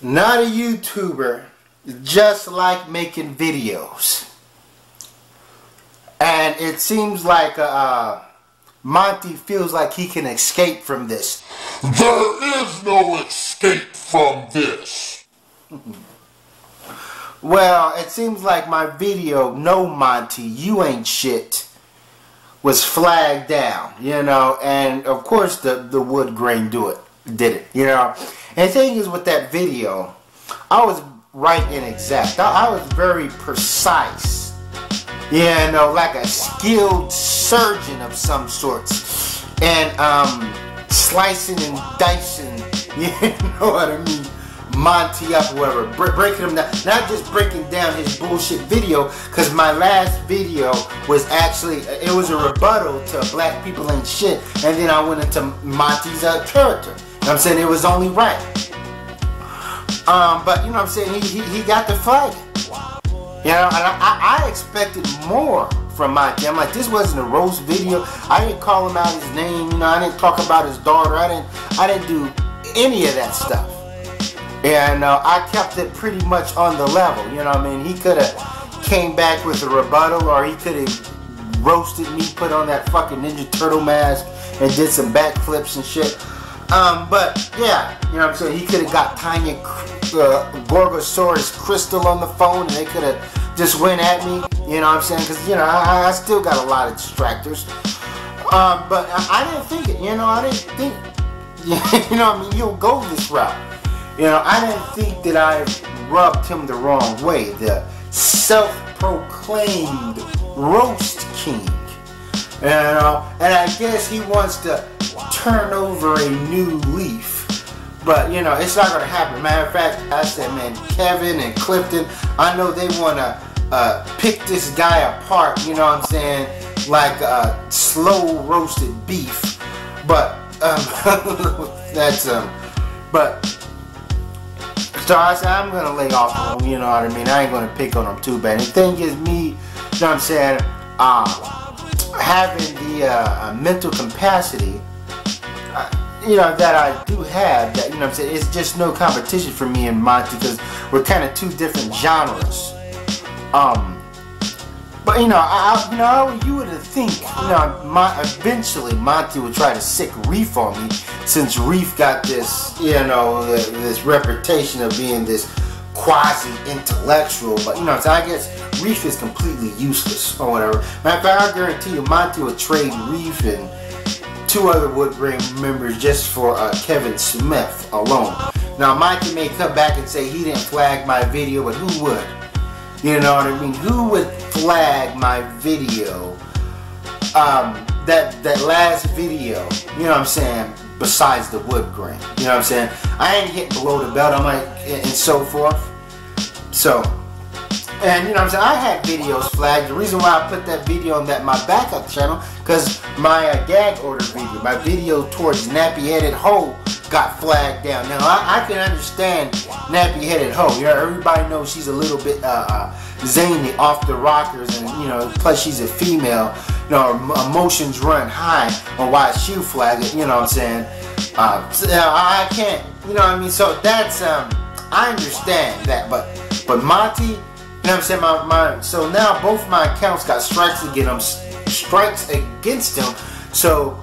Not a YouTuber, just like making videos. And it seems like Monty feels like he can escape from this. There is no escape from this. Well, it seems like my video, No Monty, You Ain't Shit, was flagged down, you know, and of course the wood grain did it, you know. And the thing is with that video, I was right and exact. I was very precise, you know, like a skilled surgeon of some sorts, and slicing and dicing, you know what I mean, Monty up, whatever, breaking him down, not just breaking down his bullshit video, because my last video was actually, it was a rebuttal to Black People Ain't Shit, and then I went into Monty's character. You know what I'm saying? It was only right. But you know what I'm saying, he got the flag. You know, and I expected more from Monty. I'm like, this wasn't a roast video. I didn't call him out his name, you know, I didn't talk about his daughter, I didn't do any of that stuff. And I kept it pretty much on the level, you know what I mean? He could have came back with a rebuttal, or he could have roasted me, put on that fucking Ninja Turtle mask, and did some backflips and shit. But yeah, you know what I'm saying? He could have got Tanya Gorgosaurus Crystal on the phone, and they could have just went at me, you know what I'm saying? Because, you know, I still got a lot of distractors. But I didn't think it, you know, I didn't think, you know what I mean? You'll go this route. You know, I didn't think that I rubbed him the wrong way. The self-proclaimed roast king. You know, and I guess he wants to turn over a new leaf. But, you know, it's not going to happen. Matter of fact, I said, man, Kevin and Clifton, I know they want to pick this guy apart, you know what I'm saying, like slow roasted beef. But, that's, but, so I said, I'm going to lay off on him, you know what I mean? I ain't going to pick on him too bad. And the thing is, me, you know what I'm saying, having the mental capacity, you know, that I do have, that, you know what I'm saying, it's just no competition for me and Monty, because we're kind of two different genres. But, you know, you would think, you know, eventually Monty would try to sick Reef on me, since Reef got this, you know, this reputation of being this quasi-intellectual. But, you know, so I guess Reef is completely useless or whatever. Matter of fact, I guarantee you Monty would trade Reef and 2 other Wood Grain members just for Kevin Smith alone. Now, Monty may come back and say he didn't flag my video, but who would? You know what I mean? Who would flag my video? That last video, you know what I'm saying, besides the Wood Grain. You know what I'm saying? I ain't hitting below the belt, I'm like, and so forth. So, and you know what I'm saying, I had videos flagged. The reason why I put that video on my backup channel, because my gag order video, my video towards Nappy Headed Ho, got flagged down. Now I can understand Nappy Headed Ho. You know, everybody knows she's a little bit zany, off the rockers, and you know, plus she's a female. You know, her emotions run high on why she flagged it. You know what I'm saying? So, I can't. You know what I mean? So that's I understand that, but Monty, you know what I'm saying? So now both my accounts got strikes against them. So.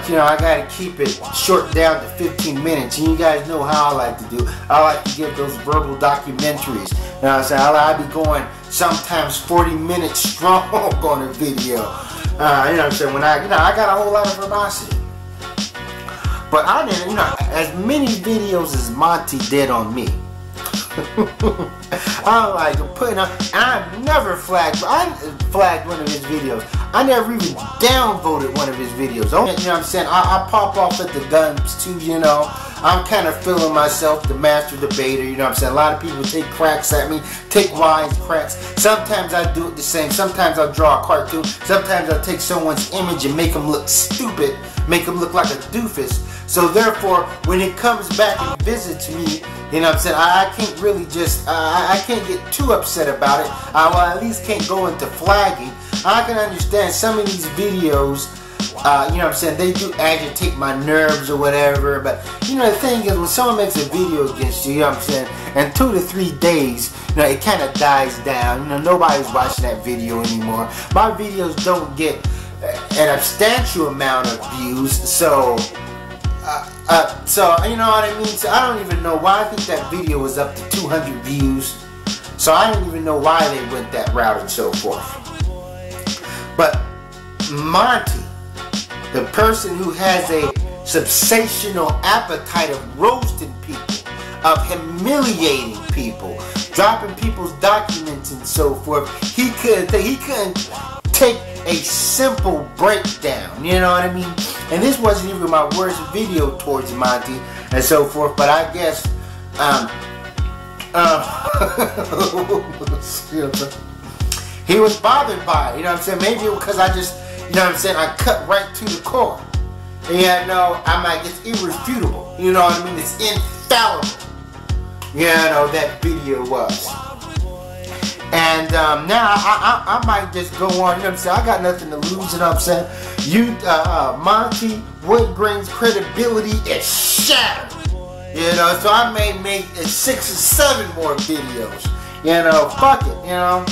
You know, I gotta keep it short down to 15 minutes, and you guys know how I like to do. I like to give those verbal documentaries. You know what I'm saying? I be going sometimes 40 minutes strong on a video. You know what I'm saying? When I got a whole lot of verbosity. But I didn't, you know, as many videos as Monty did on me. I like putting up, and I never flagged. I flagged one of his videos. I never even downvoted one of his videos. You know what I'm saying? I pop off at the guns too. You know, I'm kind of feeling myself the master debater. You know what I'm saying? A lot of people take cracks at me, take wise cracks. Sometimes I do it the same. Sometimes I'll draw a cartoon. Sometimes I'll take someone's image and make them look stupid, make them look like a doofus. So therefore, when it comes back and visits me, you know what I'm saying, I can't really just, I can't get too upset about it. Well, at least can't go into flagging. I can understand some of these videos You know what I'm saying, they do agitate my nerves or whatever, but you know the thing is, when someone makes a video against you, you know what I'm saying, in 2 to 3 days, you know, it kind of dies down. You know, nobody's watching that video anymore. My videos don't get an substantial amount of views, so you know what I mean. So I don't even know why. I think that video was up to 200 views, so I don't even know why they went that route and so forth. But Monty, the person who has a sensational appetite of roasting people, of humiliating people, dropping people's documents and so forth, he couldn't take a simple breakdown, you know what I mean? And this wasn't even my worst video towards Monty and so forth, but I guess he was bothered by it, you know what I'm saying? Maybe because I just, you know what I'm saying, I cut right to the core. And yeah, no, I'm like, it's irrefutable. You know what I mean? It's infallible. Yeah, no, that video was. And now I might just go on, you know what I'm saying? I got nothing to lose, you know what I'm saying? You, Monty Woodgrain's credibility is shattered. You know, so I may make 6 or 7 more videos. You know, fuck it, you know?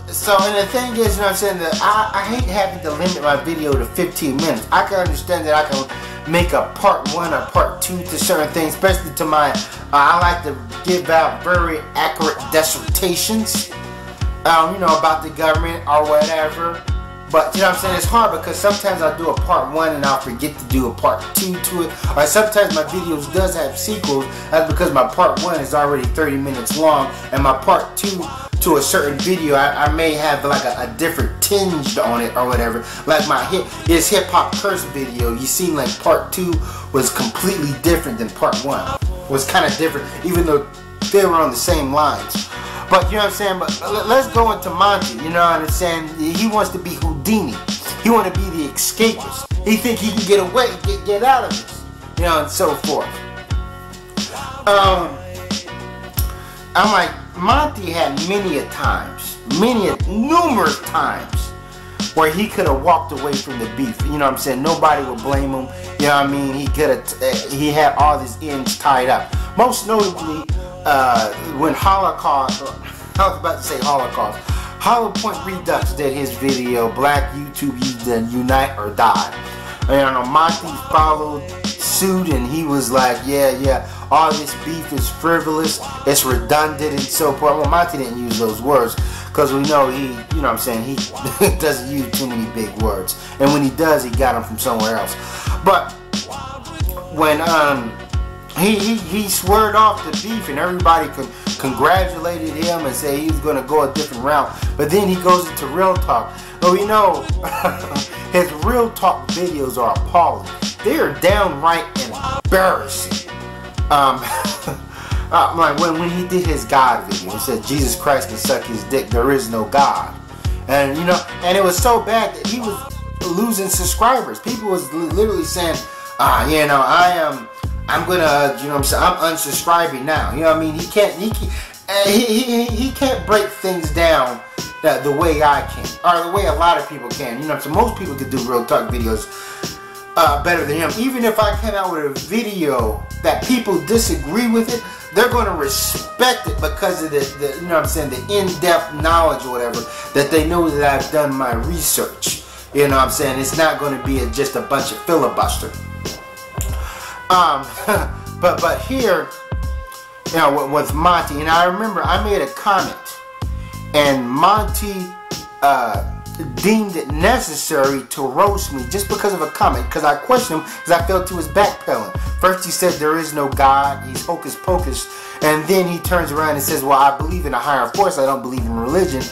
So, and the thing is, you know what I'm saying, that I hate having to limit my video to 15 minutes. I can understand that I can make a part 1 or part 2 to certain things, especially to my, I like to give out very accurate dissertations, you know, about the government or whatever. But, you know what I'm saying, it's hard because sometimes I'll do a part 1 and I'll forget to do a part 2 to it. Or sometimes my videos does have sequels. That's because my part 1 is already 30 minutes long and my part 2 to a certain video, I may have like a different tinge on it or whatever. Like my his hip hop curse video, you seen like part 2 was completely different than part 1. Was kind of different, even though they were on the same lines. But you know what I'm saying. But let's go into Monty. You know what I'm saying. He wants to be Houdini. He want to be the escapist. He think he can get away, get out of this. You know, and so forth. I'm like, Monty had numerous times where he could have walked away from the beef. You know what I'm saying? Nobody would blame him. You know what I mean? He could have. He had all his ends tied up. Most notably, when Holocaust. I was about to say Holocaust. Hollow Point Redux did his video, Black YouTube Unite or Die. And, you know, Monty followed suit and he was like, yeah, all this beef is frivolous, it's redundant and so forth. Well, Monty didn't use those words because we know he, you know what I'm saying, he doesn't use too many big words. And when he does, he got them from somewhere else. But when he swerved off the beef and everybody congratulated him and said he was going to go a different route. But then he goes into Real Talk. Well, we know his Real Talk videos are appalling. They are downright embarrassing. Like when he did his God video, he said Jesus Christ can suck his dick, there is no God. And you know, and it was so bad that he was losing subscribers. People was literally saying, you know, I'm gonna, you know what I'm saying, I'm unsubscribing now. You know what I mean? He can't break things down the way I can, or the way a lot of people can. You know what I'm saying? Most people can do Real Talk videos better than him. Even if I come out with a video that people disagree with it, they're going to respect it because of the you know what I'm saying, the in-depth knowledge or whatever, that they know that I've done my research. You know what I'm saying? It's not going to be just a bunch of filibuster. But here, you know, with Monty, and I remember I made a comment, and Monty deemed it necessary to roast me just because of a comment, because I questioned him, because I felt he was backpedaling. First he said there is no God, he's hocus pocus, and then he turns around and says, well, I believe in a higher force, I don't believe in religion.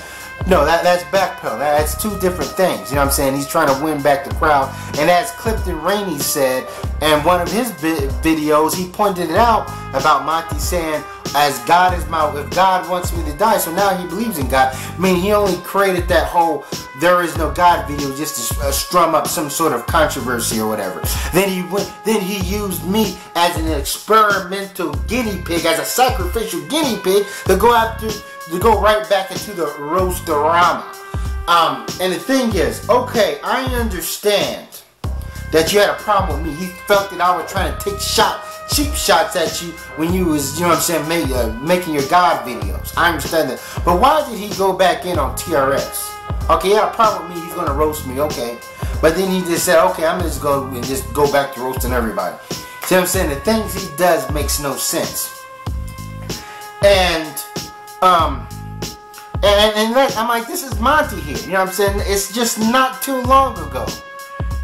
No, that's backpedaling. That's two different things. You know what I'm saying? He's trying to win back the crowd. And as Clifton Rainey said in one of his videos, he pointed it out about Monty saying, as God is my, if God wants me to die, so now he believes in God. I mean, he only created that whole there is no God video just to strum up some sort of controversy or whatever. Then he used me as an experimental guinea pig, as a sacrificial guinea pig to go after, to go right back into the roasterama. And the thing is, okay, I understand that you had a problem with me. He felt that I was trying to take cheap shots at you when you was, you know what I'm saying, making your God videos. I understand that. But why did he go back in on TRS? Okay, he had a problem with me, he's gonna roast me, okay. But then he just said, okay, I'm just going to go back to roasting everybody. See what I'm saying? The things he does makes no sense. And I'm like, this is Monty here. You know what I'm saying? It's just not too long ago.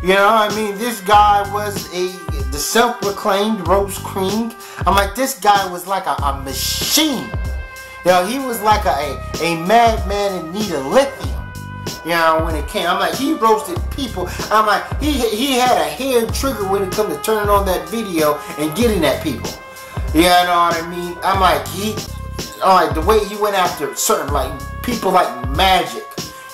You know, I mean, this guy was the self-proclaimed roast king. I'm like, this guy was like a machine. You know, he was like a madman in need of lithium. You know, when it came, I'm like, he roasted people. I'm like, he had a hair trigger when it come to turning on that video and getting at people. You know what I mean? I'm like, the way he went after certain, like, people like Magic.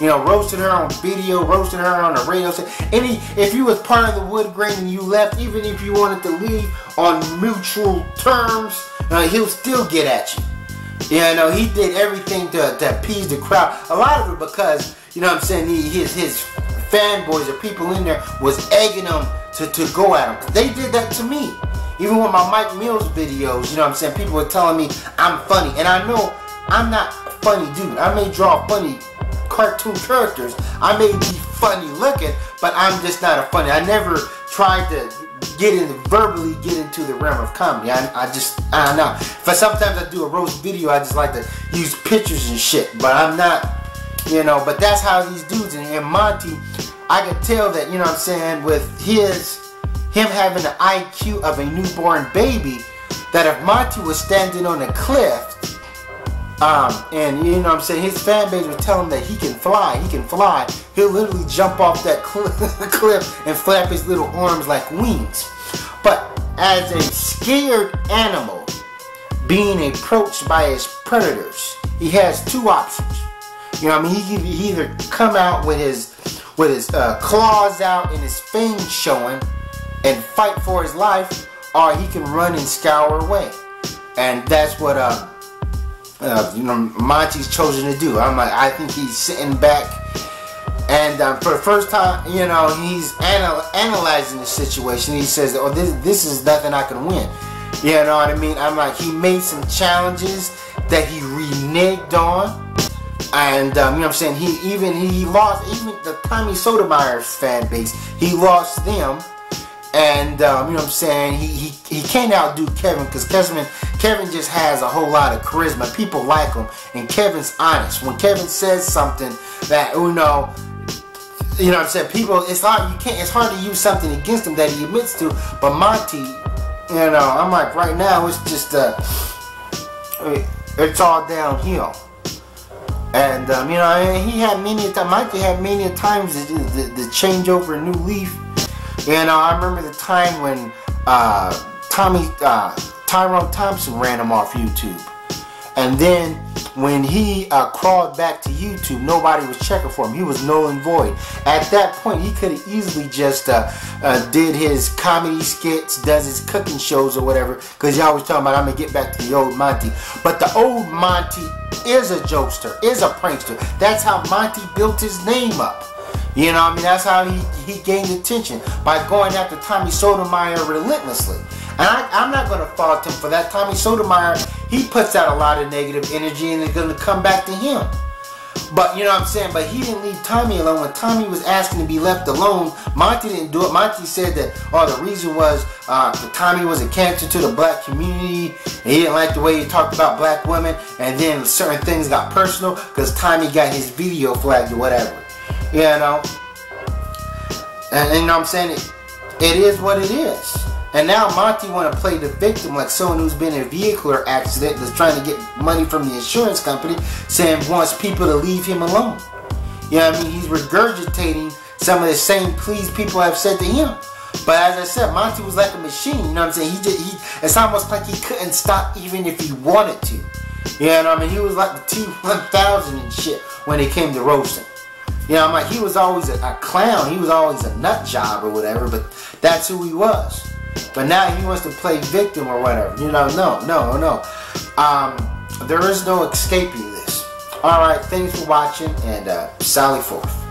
You know, roasted her on video, roasted her on the radio. If you was part of the wood grain and you left, even if you wanted to leave on mutual terms, he'll still get at you. You know, he did everything to appease the crowd. A lot of it because, you know what I'm saying, his fanboys or people in there was egging him to go at him. They did that to me. Even with my Mike Mills videos, you know what I'm saying, people were telling me I'm funny. And I know I'm not a funny dude. I may draw funny cartoon characters. I may be funny looking, but I'm just not a funny. I never tried to verbally get into the realm of comedy. I don't know. But sometimes I do a roast video, I just like to use pictures and shit. But I'm not, you know, but that's how these dudes, and Monty, I could tell that, you know what I'm saying, with him having the IQ of a newborn baby, that if Monty was standing on a cliff, and you know what I'm saying, his fan base was telling him that he can fly, he'll literally jump off that cliff and flap his little arms like wings. But as a scared animal being approached by his predators, he has two options. You know what I mean? He can either come out with his claws out and his fangs showing and fight for his life, or he can run and scour away. And that's what you know, Monty's chosen to do. I think he's sitting back, and for the first time, you know, he's analyzing the situation. He says, "Oh, this is nothing I can win." You know what I mean? I'm like, he made some challenges that he reneged on, and you know what I'm saying. He lost even the Tommy Sotomayor's fan base. He lost them. And you know what I'm saying, he can't outdo Kevin, because Kevin just has a whole lot of charisma. People like him, and Kevin's honest. When Kevin says something that, you know what I'm saying, people, it's hard to use something against him that he admits to. But Monty, you know, I'm like, right now it's just it's all downhill. And you know, Monty had many times to change over a new leaf. And I remember the time when Tyrone Thompson ran him off YouTube. And then when he crawled back to YouTube, nobody was checking for him. He was null and void. At that point, he could have easily just did his comedy skits, does his cooking shows or whatever, because he always talking about, I'm going to get back to the old Monty. But the old Monty is a jokester, is a prankster. That's how Monty built his name up. You know what I mean? That's how he gained attention, by going after Tommy Sotomayor relentlessly. And I'm not going to fault him for that. Tommy Sotomayor, he puts out a lot of negative energy, and it's going to come back to him. But, you know what I'm saying? But he didn't leave Tommy alone. When Tommy was asking to be left alone, Monty didn't do it. Monty said that, the reason was that Tommy was a cancer to the black community, and he didn't like the way he talked about black women, and then certain things got personal because Tommy got his video flagged or whatever. You know? And you know what I'm saying? It is what it is. And now Monty want to play the victim, like someone who's been in a vehicular accident that's trying to get money from the insurance company, saying wants people to leave him alone. You know what I mean? He's regurgitating some of the same pleas people have said to him. But as I said, Monty was like a machine. You know what I'm saying? It's almost like he couldn't stop even if he wanted to. You know what I mean? He was like the T-1000 and shit when it came to roasting. You know, I'm like, he was always a clown. He was always a nut job or whatever, but that's who he was. But now he wants to play victim or whatever. You know, no. There is no escaping this. Alright, thanks for watching, and sally forth.